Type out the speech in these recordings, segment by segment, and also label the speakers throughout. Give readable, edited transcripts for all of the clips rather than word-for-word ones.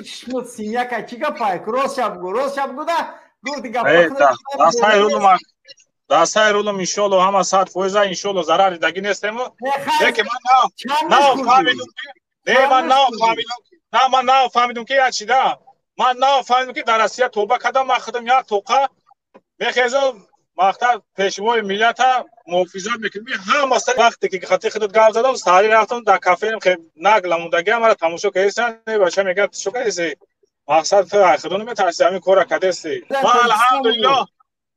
Speaker 1: چشمت سینیا که گپای راست شب گو ده گفت گپ
Speaker 2: دستای رولم انشالله همه صد فویزه انشالله ضرری دگی نیستم که من نفهمیدم که چی ده من نفهمیدم که در اسیا توبه کردم مخدم یا توقع میخیزم مقطع پیشوای ملت محافظت میکنم هم اصلا وقتی که خاطر خودت گاو زدم ساری رفتم در کافه که نگلموندگی مرا تماشا کردن بچه میگه شو کردی مقصد تو خودت میترسی همین کارا کردی ما الحمدلله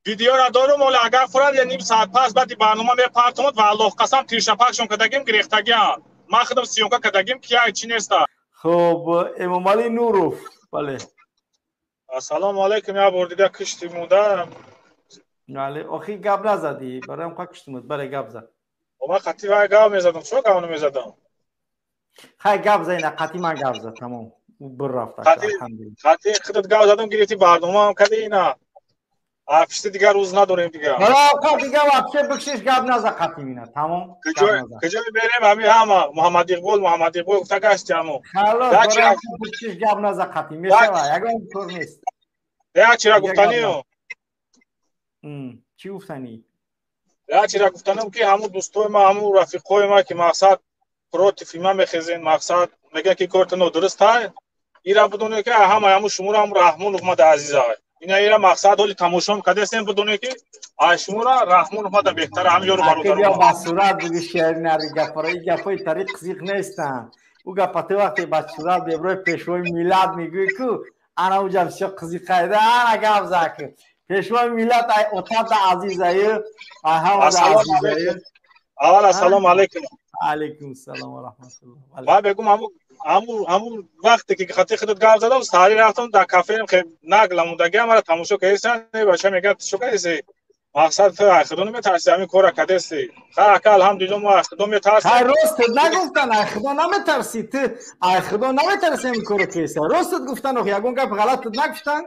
Speaker 2: ویدیو را دارم ولی اگر فراد نیم ساعت پس بعد برنامه میپرتم و الله قسم تیرشپکشون کردگیم گرفتگی ما خودم سیونکا کردگیم که چی نیست.
Speaker 1: خب امام علی نوروف بله
Speaker 2: السلام علیکم یا بردیده کشتی مودم
Speaker 1: بله آخی گپ نزدی برایم خواه کشتی مود برای گپ زد
Speaker 2: ما خطی وای گاو میزدم چرا گاو نمیزدم
Speaker 1: خیلی گپ زد نه خطی من گپ زد تمام بر رفت
Speaker 2: خطی خودت گاو زدم گرفتی برنامه هم کردی اینا افشتی دیگر روز نداریم دیگه
Speaker 1: حالا آقا دیگه وقتی بکشش گپ نزد خطی مینا تمام
Speaker 2: کجا بریم همین همه محمد اقبال گفته گشتی همون
Speaker 1: خلاص برای بکشش گپ نزد خطی میشه و یکم کار نیست
Speaker 2: یا چرا گفتنی
Speaker 1: چی گفتنی
Speaker 2: یا چرا گفتنم که همون دوستای ما همون رفیقای ما که مقصد پروت فیلم میخزین مقصد میگه که کارت نو درست های ایرا بدونه که همون شما هم رحمان محمد عزیز های اینا ایرا مقصد ولی تماشا میکرده هستن بدونه که شما رحمان محمد بهتر هم یارو برادر
Speaker 1: یا با صورت بگی شعر نری گفرای گپای طریق زیغ نیستن او گپاته وقتی با صورت ببروی پیشوای میلاد میگوی که انا او جب شو قزی قایده انا گپ زاکه پیشوای میلاد ای اتاد عزیزای
Speaker 2: السلام علیکم
Speaker 1: علیکم السلام و رحمت الله
Speaker 2: ما بگم همون وقتی که خاطر خودت گاو زدم ساری رفتم در کافه که نگلموندگی مرا تماشا کردن بچه میگه شو کردی مقصد تو خودت میترسی همین کارا کردی خیر الحمدلله ما خودم میترسم
Speaker 1: خیر راست نگفتن خدا نمیترسی تو خدا نمیترسی همین کارو کردی راست گفتن یگون گپ غلط نگفتن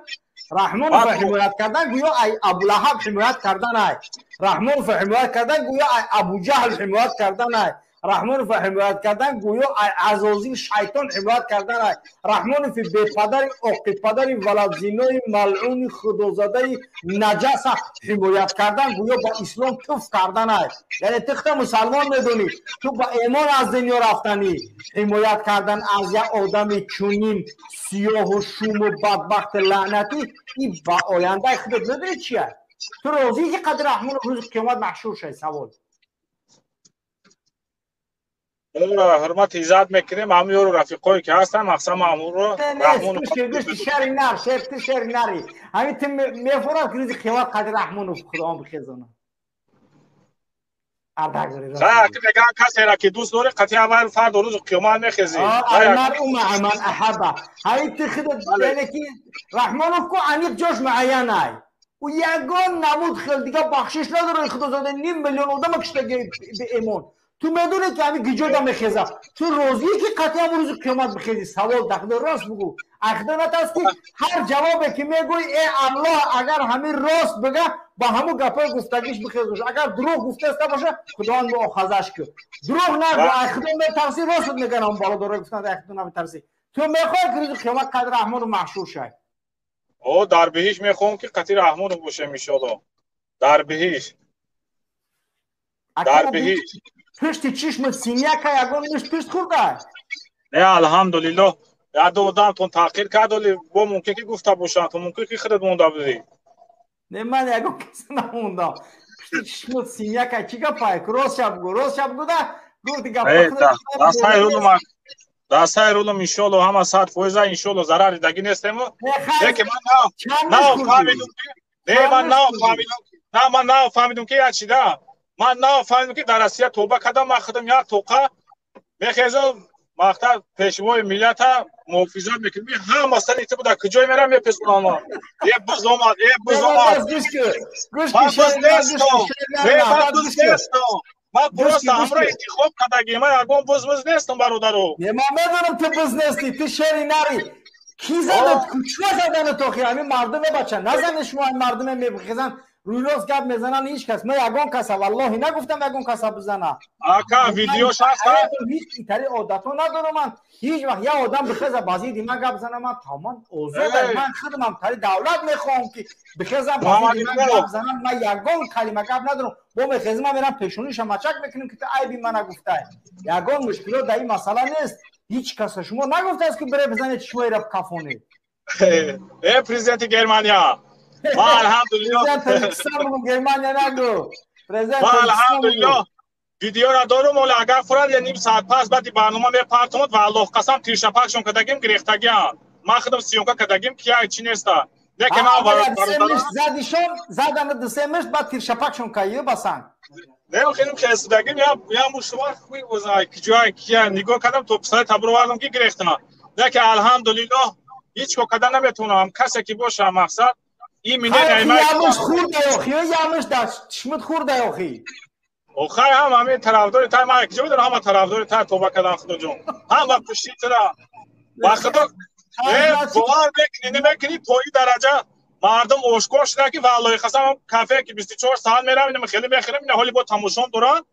Speaker 1: رحمان حمایت کردن گویا ای ابولهب حمایت کردن ای رحمان حمایت کردن گویا ای ابو جهل حمایت کردن ای رحمان حمایت کردن گویا ای عزازیل شیطان حمایت کردن ای رحمان فی بی پدر عقی پدر ولد زینای ملعون خدازاده نجس حمایت کردن گویا با اسلام توف کردن ای یعنی تخت مسلمان میدونی تو با ایمان از دنیا رفتنی حمایت کردن از یک آدم چونین سیاه و شوم و بدبخت لعنتی این با آینده خودت نداری چیه تو روزی که قدر رحمان روز قیامت محشور شد سوال
Speaker 2: حرمت ایزاد میکنیم همون یارو رفیقایی که هستن مقصد معمول رو
Speaker 1: رحمان گوشت شری نر شرط شری نری همین تو میفورم که روز قیامت قدر رحمان رو خدا هم بخیزانه
Speaker 2: نگاه کسی را که دوست داره قطعی اول فرد روز قیامت میخزی
Speaker 1: المرء مع من احبه هایی تخدد یعنی که رحمانوف که انیق جاش معین های و یگان نمود خیل دیگه بخشش نداره خدا زاده 5 میلیون آدم کشته به ایمان تو میدونه که همین گیجو دا میخیزه تو روزی که قطعی هم روز قیامت بخیزی سوال دخده راست بگو اخدانت است که هر جوابی که میگوی ای الله اگر همین راست بگه با همون گپای گفتگیش بخیزش اگر دروغ گفته است باشه خدا هم مؤاخذش کرد دروغ نگو اخدان میترسی راست میگن هم بالا داره گفتن اخدان میترسی تو میخوای که روز قیامت قدر رحمان رو محشور شای
Speaker 2: او در بهش میخوام که قطعی رحمان رو باشه میشالا در بهش
Speaker 1: پشت چشم سینیا که یگان نیست پشت خورده
Speaker 2: نه الحمدلله یا دو آدم تون تحقیر کرد ولی با ممکن که گفته باشن تو ممکن که خودت مونده بودی
Speaker 1: نه من یگان کسی نموندم پشت چشم سینیا که چی گپای راست شب گو ده گفت گپ
Speaker 2: دستای رولم انشالله همه صد فویزه انشالله ضرری دگی نیستم که من نفهمیدم که یا چی ده من نفهمیدم که در اسیا توبه کردم مخدم یا توقع میخیزم مقطع پیشوای ملت محافظت میکنم هم اصلا ایت بوده کجای میرم میپسونم یه بز اومد من پروست همراه انتخاب کردگی من یکون بز نیستم برادرو
Speaker 1: من میدونم تو بز نیستی تو شری نری کی زدت کچه زدن تو خیلی همین مردم بچه نزن شما مردم میبخیزن روی راست گپ میزنن هیچ کس. من یگان کس والله نگفتم یگان کس بزنه.
Speaker 2: آقا ویدیوش هست
Speaker 1: هیچ اینطوری عادتو ندارم من. هیچ وقت یا آدم بخیز بازی دیمه گپ بزنم من تمام اوضاع من خودم تری دولت میخوام که بخیز بازی دیمه گپ بزنم. من یگان کلمه گپ ندارم. با میخیز من میرم پیشونیش مچک میکنیم که تو عیبی من نگفته. یگان مشکلات در این مسئله نیست. هیچ کس شما نگفته است که بره بزنید شما را کافونی.
Speaker 2: پرزیدنت گرمانیا ما الحمدلله
Speaker 1: پرزیدنت گرمانیا نگو.
Speaker 2: ما الحمدلله ویدیو را دارم ولی اگر فراد نیم ساعت پس بعد برنامه میپرتم و الله قسم تیرشپاکشون کدگیم گریختگی ما خودم سیونکا کدگیم کیا چی نیست لیکن ما
Speaker 1: زدیشون زدن دسمش بعد تیرشپاکشون کایو بسن
Speaker 2: نه خیلی خستگیم یا مشوار خوبی وزای کی جای کیا نگاه کردم تو پسر تبرو واردم کی گریختم لیکن الحمدلله هیچ کو کدا نمیتونم کسی کی باشه مقصد این منه نعمت
Speaker 1: یامش خورد اخی یامش داشت شمت خورد اخی
Speaker 2: اوخه هم همین طرفدار تا ما یک جور هم طرفدار تا توبه کردن خدا جون هم پشتی ترا وقتا بوار بکنی نمیکنی توی درجه مردم اوشکوش نه که والله خصم کافه که 24 ساعت میرم اینم خیلی بخرم این حالی با تماشام دوران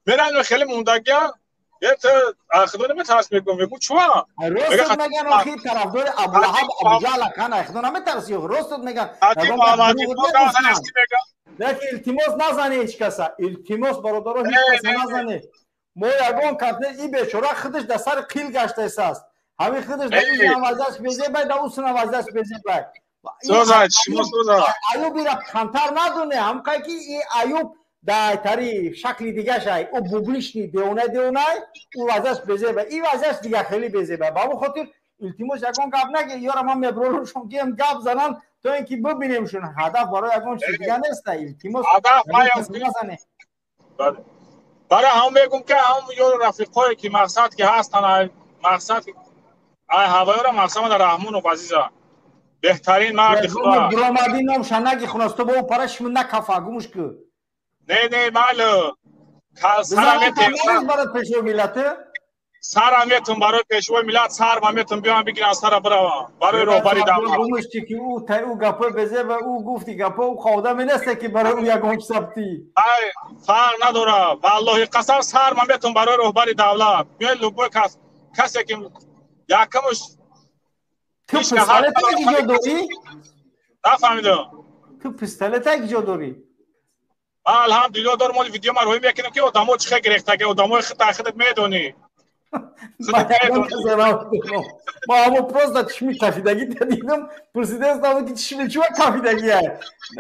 Speaker 2: میرم خیلی موندگی یه خدا نمیترس میگم چوا
Speaker 1: راست میگن اخی طرفدار ابولهب ابوجهل کن اخدا نمیترسی راست میگن لیکن التماس نزنه هیچ کسا التماس برادرها هیچ کسا نزنه ما یگان کتنه این بیچاره خودش در سر قیل گشته است همین خودش در این نوازش بیزه باید در اون نوازش بیزه باید ایوب را کمتر ندونه هم که این ایوب در تاری شکلی دیگه شای او بوبلیش نی دیونه او وازش بیزه باید این وازش دیگه خیلی بیزه باید با خاطر التماس یگان گپ نگه یارم هم مبرولشون گیم گپ زنن تو اینکه ببینیمشون هدف برای یگان چیز دیگه نیست التماس
Speaker 2: نزنه برای هم میگم که هم یور رفیقای که مقصد که هستن مقصد ای هوایی را مقصد در رحمان و عزیزا بهترین مرد خدا
Speaker 1: درآمدی نام شنگی خونسته با پرش من نکفا گوش کو
Speaker 2: نه مالو
Speaker 1: سلامت برات پیشو ملت
Speaker 2: سرامتون برای پیشوای ملت سرامتون بیان بگیرن سر برای روبری دولت
Speaker 1: گوش که او گپا بزه و او گفتی گپا او خوده منسته که برای او یگان ثبتی
Speaker 2: ای فرق نداره والله قسم سرامتون برای روبری دولت میل لوبو کسی که یکمش
Speaker 1: تو پستالت کجا داری؟
Speaker 2: نفهمیدم
Speaker 1: تو پستالت کجا داری؟
Speaker 2: الحمدلله دارم ولی ویدیو من روی میکنم که آدمو چه گرفتگی آدمو خودت میدونی
Speaker 1: ما همو پروست چشمی کافیدگی دیدم پرسیده استاد که چشمی چوه کافیدگی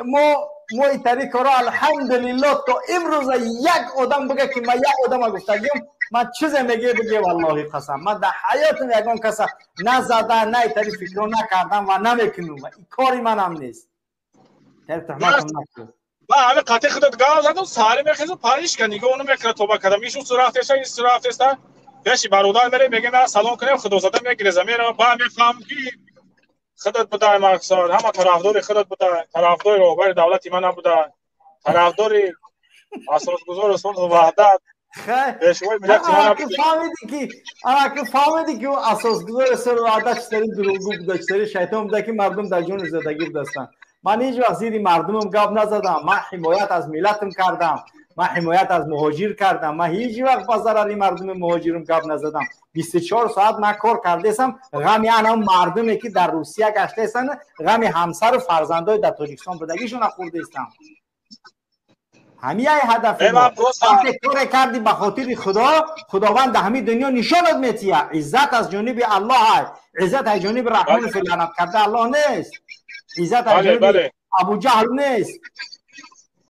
Speaker 1: ما ایتاری کارا الحمدلله تا امروز یک آدم بگه که من یک آدم گفتگیم من چیزی میگه بگه والله قسم من در حیاتم یگان کسا نزدن نه ایتاری فکر نکردم و نمیکنم این کاری منم نیست
Speaker 2: با همه قطع خودت گاو زدم ساری میخیزم پایش کنی که اونو میکنه توبه کردم ایشون صورتش این صورتش است پیش برادر میره میگه نه سلام کنیم خدا زاده میگیره زمین رو با میفهم که خودت بوده مقصد همه طرفدار خودت بوده طرفدار روبر دولتی من نبوده طرفدار اساسگذار اصول وحدت
Speaker 1: پیشوای ملت من نبوده که فهمیدی که اساسگذار اصول وحدت چطوری دروغگو بوده چطوری شیطان بوده که مردم در جون زندگی داشتن من هیچ وقت زیر مردمم گپ نزدم من حمایت از ملتم کردم من حمایت از مهاجر کردم من هیچ وقت با ضرر مردم مهاجرم گپ نزدم 24 ساعت من کار کردم غم انا مردمی که در روسیه گشته هستن غم همسر و فرزندای در تاجیکستان بودگیشون خورده هستم همین هدف ما کار کردی به خاطر خداوند همین دنیا نشانت میتیه عزت از جانب الله عزت از جانب رحمان فی العنت کرده الله نیست عزت از جانب ابوجهل نیست